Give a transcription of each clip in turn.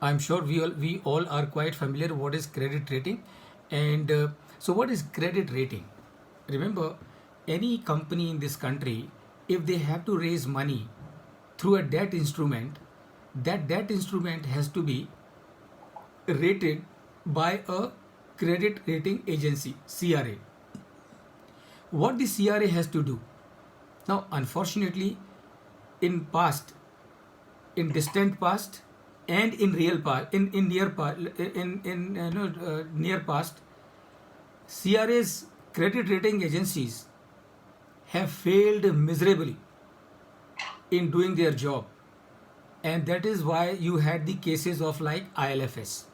I'm sure we all are quite familiar what is credit rating, and so what is credit rating? Remember, any company in this country, if they have to raise money through a debt instrument, that debt instrument has to be rated by a credit rating agency, CRA. What the CRA has to do? Now, unfortunately, in past, in distant past, and in real past, in near past, near past, CRA's credit rating agencies have failed miserably in doing their job, and that is why you had the cases of like ILFS.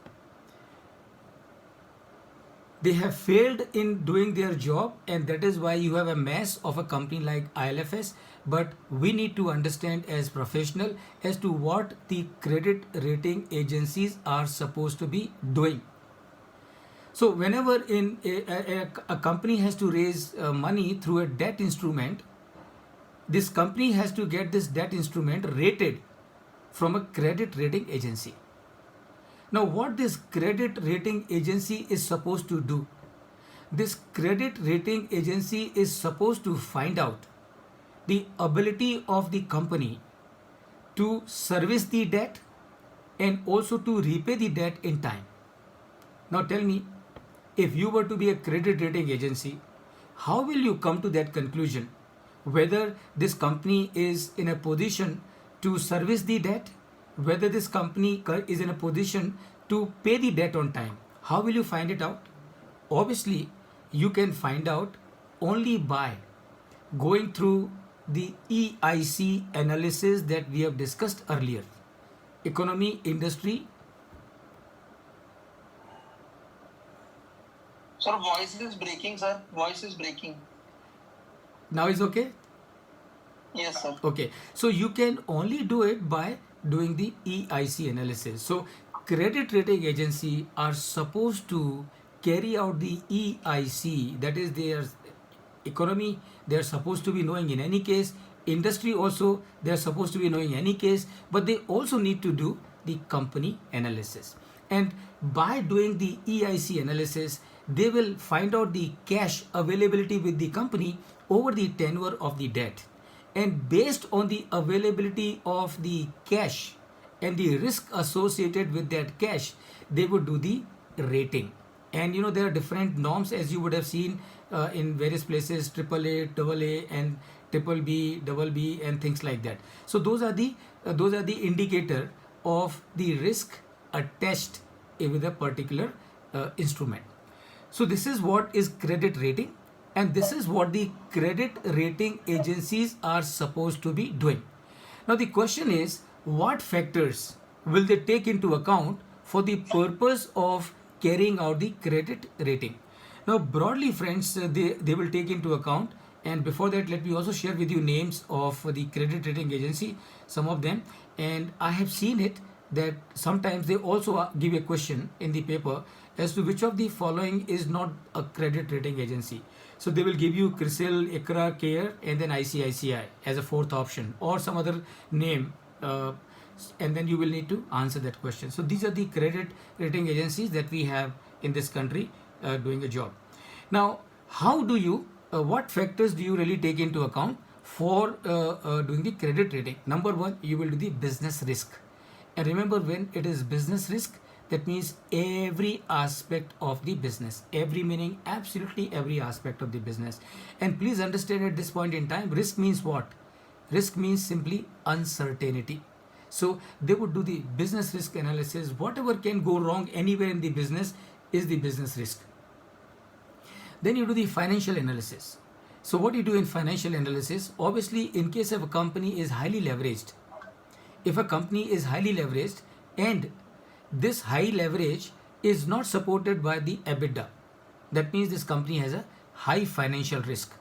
They have failed in doing their job, and that is why you have a mess of a company like ILFS. But we need to understand as professional as to what the credit rating agencies are supposed to be doing. So whenever in a company has to raise money through a debt instrument, this company has to get this debt instrument rated from a credit rating agency. Now, what this credit rating agency is supposed to do? This credit rating agency is supposed to find out the ability of the company to service the debt and also to repay the debt in time. Now, tell me, if you were to be a credit rating agency, how will you come to that conclusion? Whether this company is in a position to service the debt, whether this company is in a position to pay the debt on time. How will you find it out? Obviously, you can find out only by going through the EIC analysis that we have discussed earlier. Economy, industry. Sir, voice is breaking, sir. Voice is breaking. Now is okay? Yes, sir. Okay, so you can only do it by doing the EIC analysis. So credit rating agency are supposed to carry out the EIC, that is their economy, they are supposed to be knowing in any case, industry also they are supposed to be knowing in any case, but they also need to do the company analysis. And by doing the EIC analysis, they will find out the cash availability with the company over the tenure of the debt, and based on the availability of the cash and the risk associated with that cash, they would do the rating. And there are different norms, as you would have seen in various places: AAA, AA, and triple B, double B, and things like that. So those are the indicator of the risk attached with a particular instrument. So this is what is credit rating, and this is what the credit rating agencies are supposed to be doing. Now the question is, what factors will they take into account for the purpose of carrying out the credit rating? Now broadly, friends, they will take into account, and before that let me also share with you names of the credit rating agency, some of them. And I have seen it that sometimes they also give a question in the paper as to which of the following is not a credit rating agency. So they will give you CRISIL, ICRA, CARE, and then ICICI as a fourth option, or some other name, and then you will need to answer that question. So these are the credit rating agencies that we have in this country doing a job. Now, how do you, what factors do you really take into account for doing the credit rating? Number one, you will do the business risk. And remember, when it is business risk, that means every aspect of the business, every meaning absolutely every aspect of the business. And please understand, at this point in time, risk means what? Risk means simply uncertainty. So they would do the business risk analysis. Whatever can go wrong anywhere in the business is the business risk. Then you do the financial analysis. So what you do in financial analysis, obviously in case of a company is highly leveraged, if a company is highly leveraged and this high leverage is not supported by the EBITDA, that means this company has a high financial risk.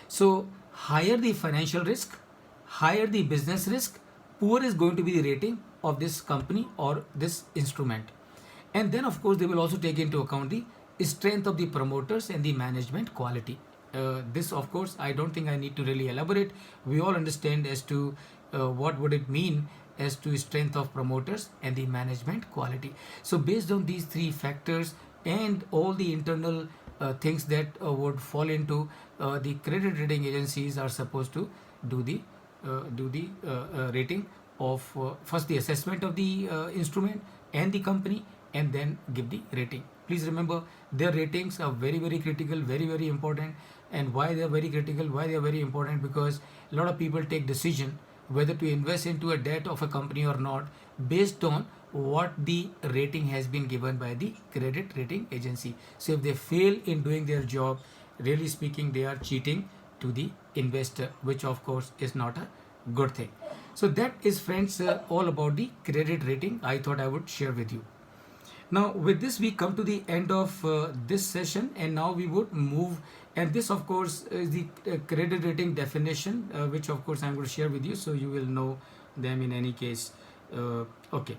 So higher the financial risk, higher the business risk, poor is going to be the rating of this company or this instrument. And then of course they will also take into account the strength of the promoters and the management quality. This of course I don't think I need to really elaborate. We all understand as to what would it mean as to strength of promoters and the management quality. So based on these three factors and all the internal things that would fall into, the credit rating agencies are supposed to do the rating of first the assessment of the instrument and the company, and then give the rating. Please remember, their ratings are very critical, very important. And why they are very critical, why they are very important, because a lot of people take decision whether to invest into a debt of a company or not based on what the rating has been given by the credit rating agency. So if they fail in doing their job, really speaking, they are cheating to the investor, which of course is not a good thing. So that is, friends, all about the credit rating I thought I would share with you. Now, with this, we come to the end of this session, and now we would move. And this, of course, is the credit rating definition, which, of course, I'm going to share with you, so you will know them in any case. Okay.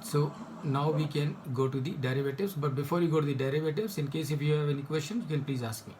So now we can go to the derivatives. But before you go to the derivatives, in case if you have any questions, you can please ask me.